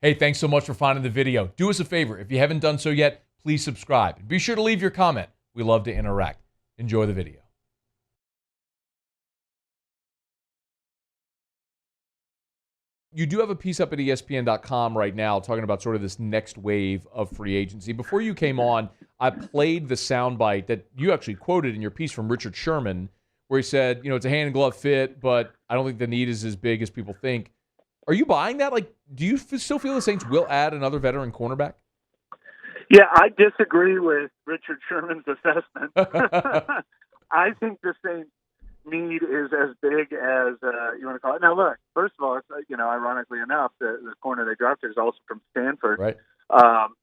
Hey, thanks so much for finding the video. Do us a favor. If you haven't done so yet, please subscribe. Be sure to leave your comment. We love to interact. Enjoy the video. You do have a piece up at ESPN.com right now talking about sort of this next wave of free agency. Before you came on, I played the soundbite that you actually quoted in your piece from Richard Sherman, where he said, it's a hand and glove fit, but I don't think the need is as big as people think. Are you buying that? Like, do you still feel the Saints will add another veteran cornerback? Yeah, I disagree with Richard Sherman's assessment. I think the Saints' need is as big as you want to call it. Now, look, first of all, it's, ironically enough, the corner they drafted is also from Stanford. Right.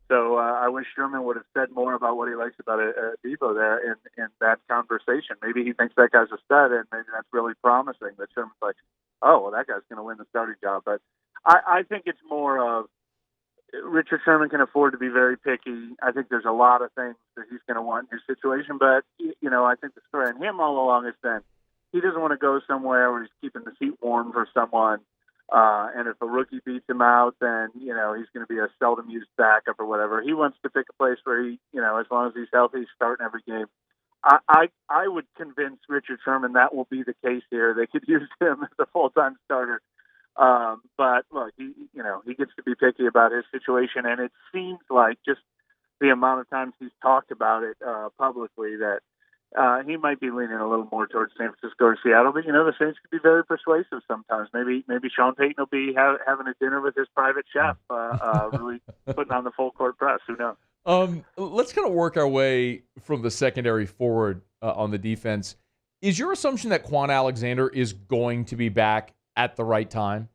So I wish Sherman would have said more about what he likes about Debo there in that conversation. Maybe he thinks that guy's a stud, and maybe that's really promising. That Sherman's like, oh, well, that guy's going to win the starting job. But I think it's more of Richard Sherman can afford to be very picky. I think there's a lot of things that he's going to want in his situation. But, I think the story on him all along has been he doesn't want to go somewhere where he's keeping the seat warm for someone. And if a rookie beats him out, then, he's going to be a seldom used backup or whatever. He wants to pick a place where he, as long as he's healthy, he's starting every game. I would convince Richard Sherman that will be the case here. They could use him as a full-time starter. But look, he gets to be picky about his situation, and it seems like just the amount of times he's talked about it publicly that he might be leaning a little more towards San Francisco or Seattle. But the Saints can be very persuasive sometimes. Maybe Sean Payton will be having a dinner with his private chef, really putting on the full court press. Who knows? Let's kind of work our way from the secondary forward on the defense. Is your assumption that Quan Alexander is going to be back at the right time?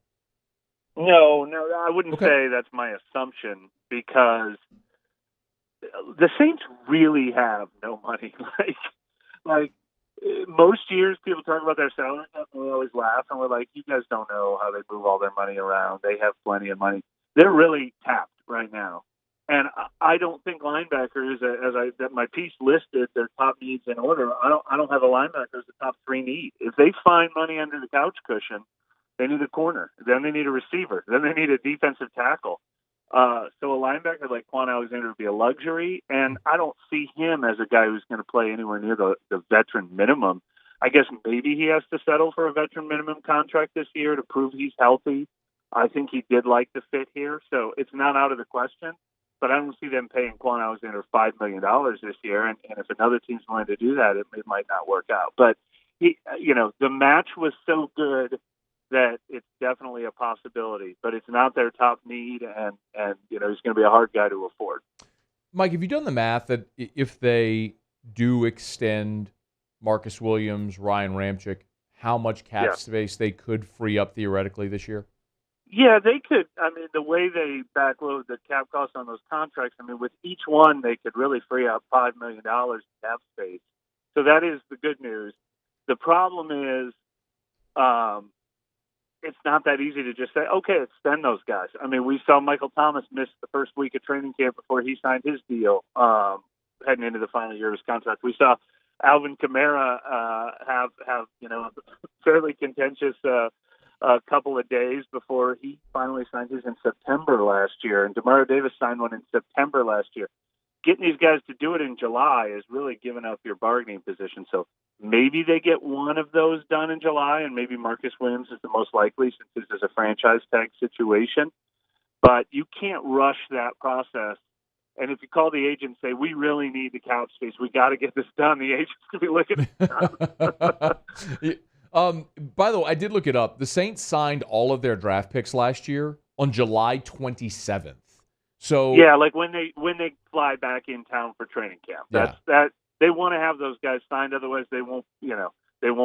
No, I wouldn't say that's my assumption because the Saints really have no money. Like most years, people talk about their salary cap and we always laugh and we're like, you guys don't know how they move all their money around. They have plenty of money. They're really tapped right now. And I don't think linebackers, that my piece listed their top needs in order. I don't have a linebacker as the top three need. If they find money under the couch cushion, they need a corner. Then they need a receiver. Then they need a defensive tackle. So a linebacker like Quan Alexander would be a luxury, and I don't see him as a guy who's going to play anywhere near the veteran minimum. I guess maybe he has to settle for a veteran minimum contract this year to prove he's healthy. I think he did like the fit here, so it's not out of the question. But I don't see them paying Quan Alexander $5 million this year, and if another team's willing to do that, it might not work out. But the match was so good that it's definitely a possibility, but it's not their top need, and he's going to be a hard guy to afford. Mike, have you done the math that if they do extend Marcus Williams, Ryan Ramczyk, how much cap space they could free up theoretically this year? Yeah, they could. I mean, the way they backload the cap costs on those contracts, with each one, they could really free up $5 million in cap space. So that is the good news. The problem is, it's not that easy to just say, okay, extend those guys. We saw Michael Thomas miss the first week of training camp before he signed his deal, heading into the final year of his contract. We saw Alvin Kamara have a fairly contentious couple of days before he finally signed his in September last year, and Demario Davis signed one in September last year. Getting these guys to do it in July is really giving up your bargaining position. So maybe they get one of those done in July, and maybe Marcus Williams is the most likely since this is a franchise tag situation. But you can't rush that process. And if you call the agent and say, we really need the cap space, we got to get this done, the agent's going to be looking at by the way, I did look it up. The Saints signed all of their draft picks last year on July 27th. So yeah, like when they fly back in town for training camp. That they want to have those guys signed, otherwise they won't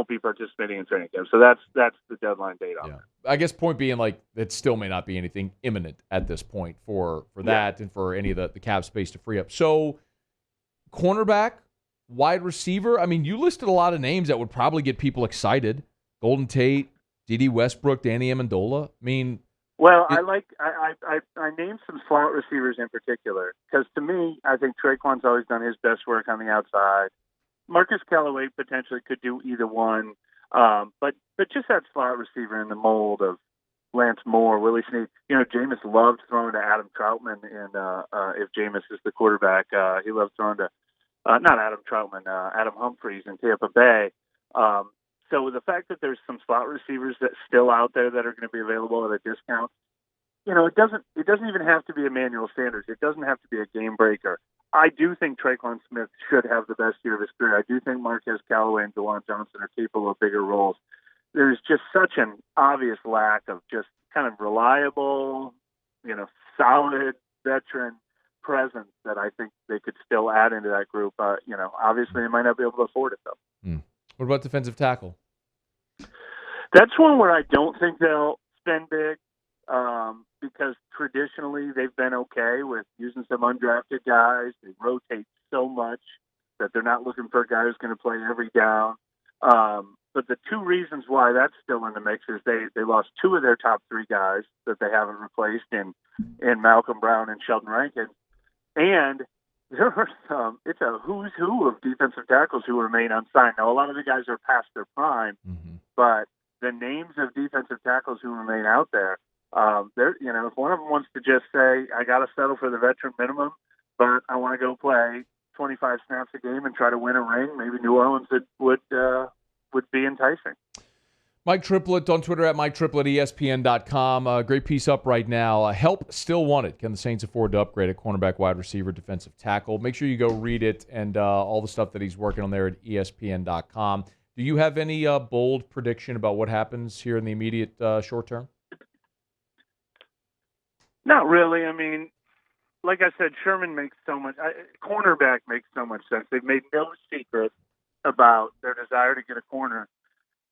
be participating in training camp. So that's the deadline date on that. I guess point being, like, it still may not be anything imminent at this point for that and for any of the cap space to free up. So cornerback, wide receiver, you listed a lot of names that would probably get people excited. Golden Tate, D.D. Westbrook, Danny Amendola. Well, I named some slot receivers in particular because to me, I think Traquan's always done his best work on the outside. Marcus Callaway potentially could do either one, but just that slot receiver in the mold of Lance Moore, Willie Snead. Jameis loved throwing to Adam Troutman, and if Jameis is the quarterback, he loved throwing to not Adam Troutman, Adam Humphries in Tampa Bay. So the fact that there's some slot receivers that still out there that are going to be available at a discount, it doesn't even have to be Emmanuel Sanders. It doesn't have to be a game breaker. I do think Tre'Quan Smith should have the best year of his career. I do think Marquez Callaway and DeJuan Johnson are capable of bigger roles. There's just such an obvious lack of just kind of reliable, solid veteran presence that I think they could still add into that group. Obviously they might not be able to afford it though. What about defensive tackle? That's one where I don't think they'll spend big because traditionally they've been okay with using some undrafted guys. They rotate so much that they're not looking for a guy who's going to play every down. But the two reasons why that's still in the mix is they lost two of their top three guys that they haven't replaced in Malcolm Brown and Sheldon Rankin. And there are it's a who's who of defensive tackles who remain unsigned. Now, a lot of the guys are past their prime, but the names of defensive tackles who remain out there, if one of them wants to just say, I got to settle for the veteran minimum, but I want to go play 25 snaps a game and try to win a ring, maybe New Orleans would be enticing. Mike Triplett on Twitter at MikeTriplett@ESPN.com. Great piece up right now. Help still wanted. Can the Saints afford to upgrade at cornerback, wide receiver, defensive tackle? Make sure you go read it and all the stuff that he's working on there at ESPN.com. Do you have any bold prediction about what happens here in the immediate short term? Not really. I mean, like I said, Sherman makes so much. Cornerback makes so much sense. They've made no secret about their desire to get a corner.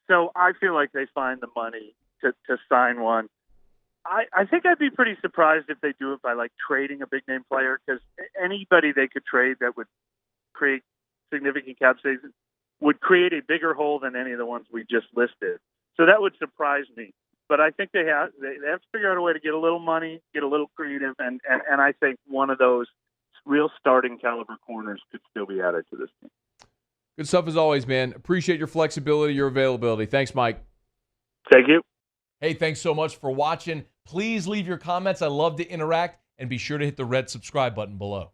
So I feel like they find the money to sign one. I think I'd be pretty surprised if they do it by trading a big name player, because anybody they could trade that would create significant cap savings would create a bigger hole than any of the ones we just listed. So that would surprise me. But I think they have to figure out a way to get a little money, get a little creative, and I think one of those real starting caliber corners could still be added to this team. Good stuff as always, man. Appreciate your flexibility, your availability. Thanks, Mike. Thank you. Hey, thanks so much for watching. Please leave your comments. I love to interact, and be sure to hit the red subscribe button below.